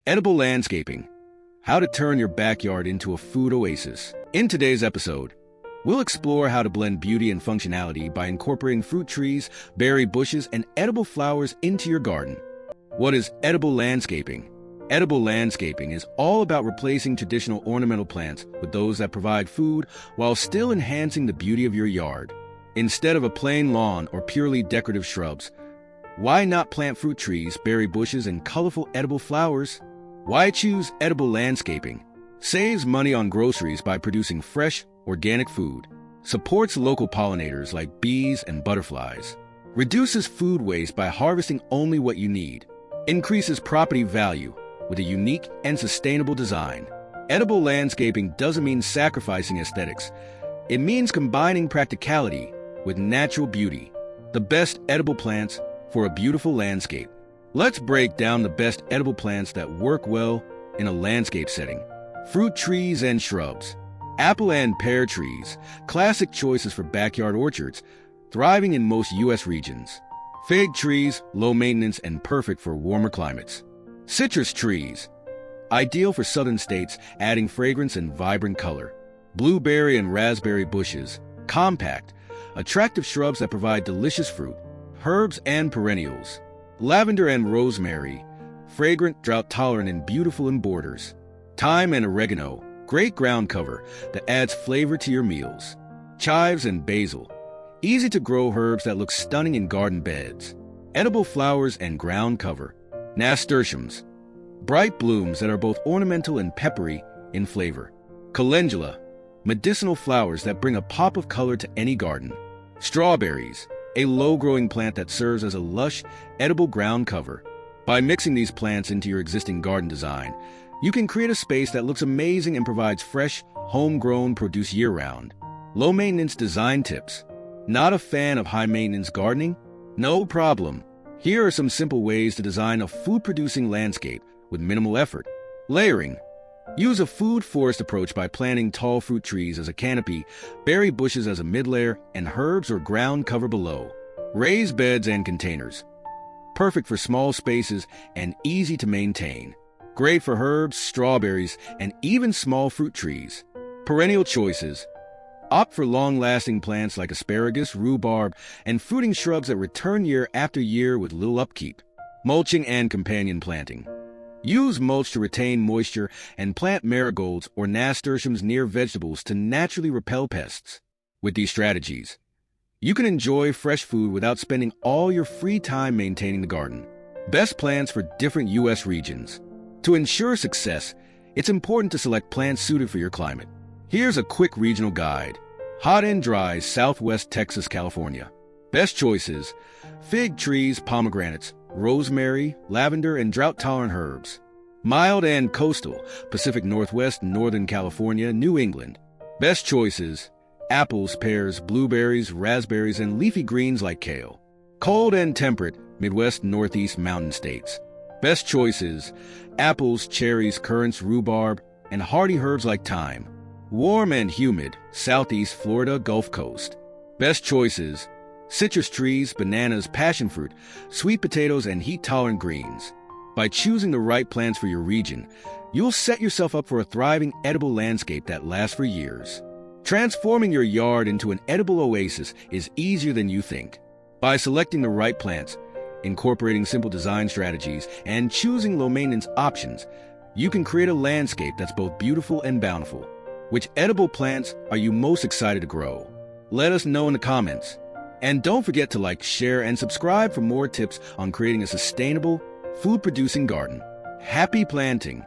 Edible landscaping. How to turn your backyard into a food oasis. In today's episode, we'll explore how to blend beauty and functionality by incorporating fruit trees, berry bushes, and edible flowers into your garden. What is edible landscaping? Edible landscaping is all about replacing traditional ornamental plants with those that provide food while still enhancing the beauty of your yard. Instead of a plain lawn or purely decorative shrubs, why not plant fruit trees, berry bushes, and colorful edible flowers? Why choose edible landscaping? Saves money on groceries by producing fresh, organic food. Supports local pollinators like bees and butterflies. Reduces food waste by harvesting only what you need. Increases property value with a unique and sustainable design. Edible landscaping doesn't mean sacrificing aesthetics. It means combining practicality with natural beauty. The best edible plants for a beautiful landscape. Let's break down the best edible plants that work well in a landscape setting. Fruit trees and shrubs. Apple and pear trees, classic choices for backyard orchards, thriving in most U.S. regions. Fig trees, low maintenance and perfect for warmer climates. Citrus trees, ideal for southern states, adding fragrance and vibrant color. Blueberry and raspberry bushes, compact, attractive shrubs that provide delicious fruit. Herbs and perennials. Lavender and rosemary, fragrant, drought-tolerant, and beautiful in borders. Thyme and oregano, great ground cover that adds flavor to your meals. Chives and basil, easy-to-grow herbs that look stunning in garden beds. Edible flowers and ground cover. Nasturtiums, bright blooms that are both ornamental and peppery in flavor. Calendula, medicinal flowers that bring a pop of color to any garden. Strawberries, a low-growing plant that serves as a lush, edible ground cover. By mixing these plants into your existing garden design, you can create a space that looks amazing and provides fresh, homegrown produce year-round. Low-maintenance design tips. Not a fan of high-maintenance gardening? No problem. Here are some simple ways to design a food-producing landscape with minimal effort. Layering. Use a food forest approach by planting tall fruit trees as a canopy, berry bushes as a mid-layer, and herbs or ground cover below. Raised beds and containers. Perfect for small spaces and easy to maintain. Great for herbs, strawberries, and even small fruit trees. Perennial choices. Opt for long-lasting plants like asparagus, rhubarb, and fruiting shrubs that return year after year with little upkeep. Mulching and companion planting. Use mulch to retain moisture and plant marigolds or nasturtiums near vegetables to naturally repel pests. With these strategies, you can enjoy fresh food without spending all your free time maintaining the garden. Best plants for different U.S. regions. To ensure success, it's important to select plants suited for your climate. Here's a quick regional guide. Hot and dry, Southwest Texas, California. Best choices: fig trees, pomegranates, rosemary, lavender, and drought-tolerant herbs. Mild and coastal, Pacific Northwest, Northern California, New England. Best choices: apples, pears, blueberries, raspberries, and leafy greens like kale. Cold and temperate, Midwest, Northeast, mountain states. Best choices: apples, cherries, currants, rhubarb, and hardy herbs like thyme. Warm and humid, Southeast Florida, Gulf Coast. Best choices: citrus trees, bananas, passion fruit, sweet potatoes, and heat-tolerant greens. By choosing the right plants for your region, you'll set yourself up for a thriving edible landscape that lasts for years. Transforming your yard into an edible oasis is easier than you think. By selecting the right plants, incorporating simple design strategies, and choosing low-maintenance options, you can create a landscape that's both beautiful and bountiful. Which edible plants are you most excited to grow? Let us know in the comments. And don't forget to like, share, and subscribe for more tips on creating a sustainable, food-producing garden. Happy planting!